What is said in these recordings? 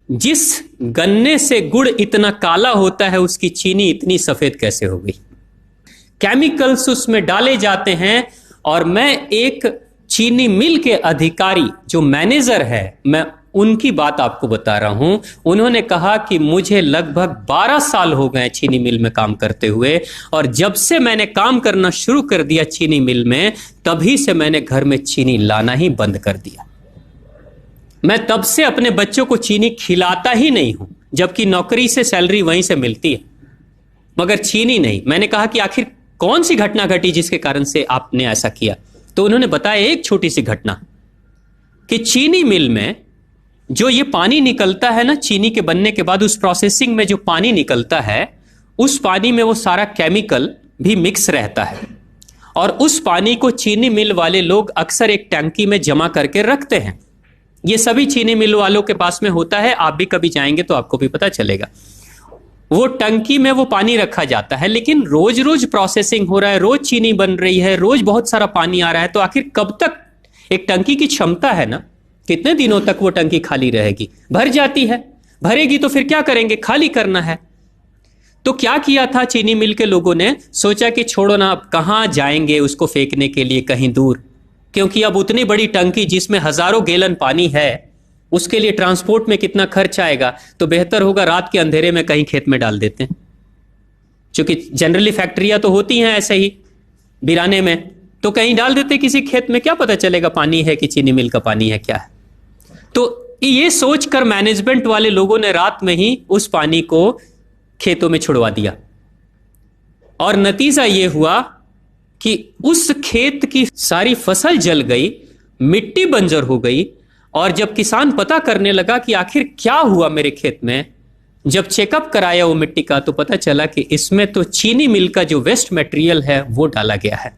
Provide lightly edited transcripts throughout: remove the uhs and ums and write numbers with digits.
जिस गन्ने से गुड़ इतना काला होता है उसकी चीनी इतनी सफेद कैसे हो गई? केमिकल्स उसमें डाले जाते हैं। और मैं एक चीनी मिल के अधिकारी जो मैनेजर है, मैं उनकी बात आपको बता रहा हूं। उन्होंने कहा कि मुझे लगभग 12 साल हो गए चीनी मिल में काम करते हुए, और जब से मैंने काम करना शुरू कर दिया चीनी मिल में, तभी से मैंने घर में चीनी लाना ही बंद कर दिया। मैं तब से अपने बच्चों को चीनी खिलाता ही नहीं हूं, जबकि नौकरी से सैलरी वहीं से मिलती है, मगर चीनी नहीं। मैंने कहा कि आखिर कौन सी घटना घटी जिसके कारण से आपने ऐसा किया? तो उन्होंने बताया एक छोटी सी घटना कि चीनी मिल में जो ये पानी निकलता है ना, चीनी के बनने के बाद उस प्रोसेसिंग में जो पानी निकलता है, उस पानी में वो सारा केमिकल भी मिक्स रहता है, और उस पानी को चीनी मिल वाले लोग अक्सर एक टंकी में जमा करके रखते हैं। ये सभी चीनी मिल वालों के पास में होता है, आप भी कभी जाएंगे तो आपको भी पता चलेगा। वो टंकी में वो पानी रखा जाता है, लेकिन रोज रोज प्रोसेसिंग हो रहा है, रोज चीनी बन रही है, रोज बहुत सारा पानी आ रहा है, तो आखिर कब तक? एक टंकी की क्षमता है ना, कितने दिनों तक वो टंकी खाली रहेगी? भर जाती है, भरेगी तो फिर क्या करेंगे? खाली करना है। तो क्या किया था चीनी मिल के लोगों ने? सोचा कि छोड़ो ना, अब कहां जाएंगे उसको फेंकने के लिए कहीं दूर, क्योंकि अब उतनी बड़ी टंकी जिसमें हजारों गैलन पानी है, उसके लिए ट्रांसपोर्ट में कितना खर्च आएगा, तो बेहतर होगा रात के अंधेरे में कहीं खेत में डाल देते हैं। क्योंकि जनरली फैक्ट्रियां तो होती हैं ऐसे ही बिराने में, तो कहीं डाल देते किसी खेत में, क्या पता चलेगा पानी है कि चीनी मिल का पानी है, क्या है। तो ये सोचकर मैनेजमेंट वाले लोगों ने रात में ही उस पानी को खेतों में छुड़वा दिया, और नतीजा ये हुआ कि उस खेत की सारी फसल जल गई, मिट्टी बंजर हो गई। और जब किसान पता करने लगा कि आखिर क्या हुआ मेरे खेत में, जब चेकअप कराया वो मिट्टी का, तो पता चला कि इसमें तो चीनी मिल का जो वेस्ट मटेरियल है वो डाला गया है।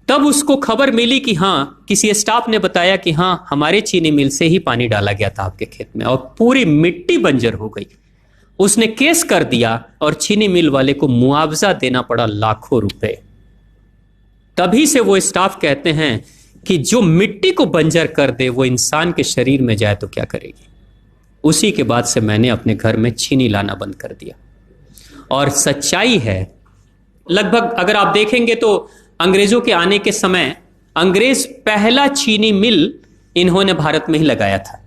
तब उसको खबर मिली कि हाँ, किसी स्टाफ ने बताया कि हाँ, हमारे चीनी मिल से ही पानी डाला गया था आपके खेत में, और पूरी मिट्टी बंजर हो गई। उसने केस कर दिया और चीनी मिल वाले को मुआवजा देना पड़ा लाखों रुपए। तभी से वो स्टाफ कहते हैं कि जो मिट्टी को बंजर कर दे वो इंसान के शरीर में जाए तो क्या करेगी। उसी के बाद से मैंने अपने घर में चीनी लाना बंद कर दिया। और सच्चाई है, लगभग अगर आप देखेंगे तो अंग्रेजों के आने के समय अंग्रेज पहला चीनी मिल इन्होंने भारत में ही लगाया था।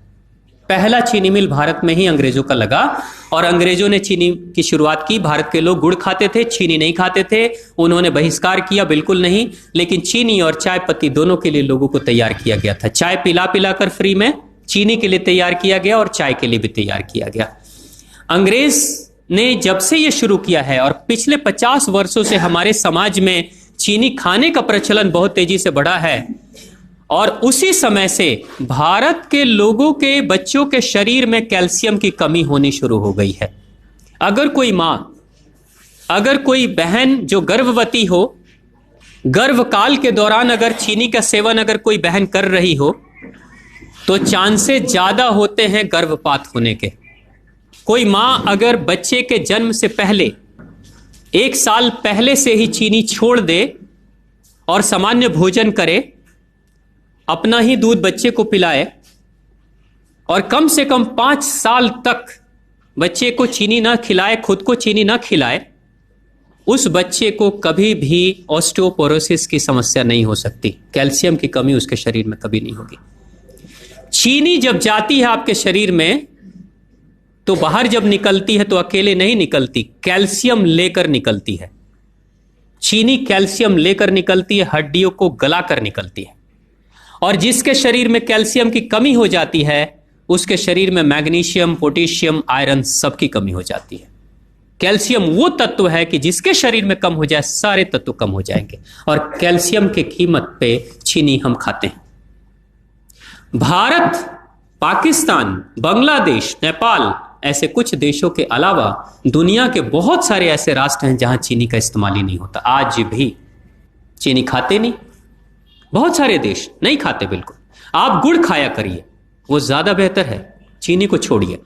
पहला चीनी मिल भारत में ही अंग्रेजों का लगा, और अंग्रेजों ने चीनी की शुरुआत की। भारत के लोग गुड़ खाते थे, चीनी नहीं खाते थे। उन्होंने बहिष्कार किया, बिल्कुल नहीं, लेकिन चीनी और चाय पत्ती दोनों के लिए लोगों को तैयार किया गया था। चाय पिला पिला कर फ्री में चीनी के लिए तैयार किया गया, और चाय के लिए भी तैयार किया गया। अंग्रेज ने जब से यह शुरू किया है, और पिछले 50 वर्षों से हमारे समाज में चीनी खाने का प्रचलन बहुत तेजी से बढ़ा है, और उसी समय से भारत के लोगों के बच्चों के शरीर में कैल्शियम की कमी होनी शुरू हो गई है। अगर कोई मां, अगर कोई बहन जो गर्भवती हो, गर्भकाल के दौरान अगर चीनी का सेवन अगर कोई बहन कर रही हो, तो चांसेस ज्यादा होते हैं गर्भपात होने के। कोई मां अगर बच्चे के जन्म से पहले 1 साल पहले से ही चीनी छोड़ दे और सामान्य भोजन करे, अपना ही दूध बच्चे को पिलाए, और कम से कम 5 साल तक बच्चे को चीनी ना खिलाए, खुद को चीनी ना खिलाए, उस बच्चे को कभी भी ऑस्टियोपोरोसिस की समस्या नहीं हो सकती। कैल्शियम की कमी उसके शरीर में कभी नहीं होगी। चीनी जब जाती है आपके शरीर में, तो बाहर जब निकलती है तो अकेले नहीं निकलती, कैल्शियम लेकर निकलती है। चीनी कैल्शियम लेकर निकलती है, हड्डियों को गलाकर निकलती है। और जिसके शरीर में कैल्शियम की कमी हो जाती है, उसके शरीर में मैग्नीशियम, पोटेशियम, आयरन सबकी कमी हो जाती है। कैल्शियम वो तत्व है कि जिसके शरीर में कम हो जाए, सारे तत्व कम हो जाएंगे, और कैल्शियम की कीमत पे चीनी हम खाते हैं। भारत, पाकिस्तान, बांग्लादेश, नेपाल, ऐसे कुछ देशों के अलावा दुनिया के बहुत सारे ऐसे राष्ट्र हैं जहां चीनी का इस्तेमाल ही नहीं होता। आज भी चीनी खाते नहीं, बहुत सारे देश नहीं खाते बिल्कुल। आप गुड़ खाया करिए, वो ज्यादा बेहतर है, चीनी को छोड़िए।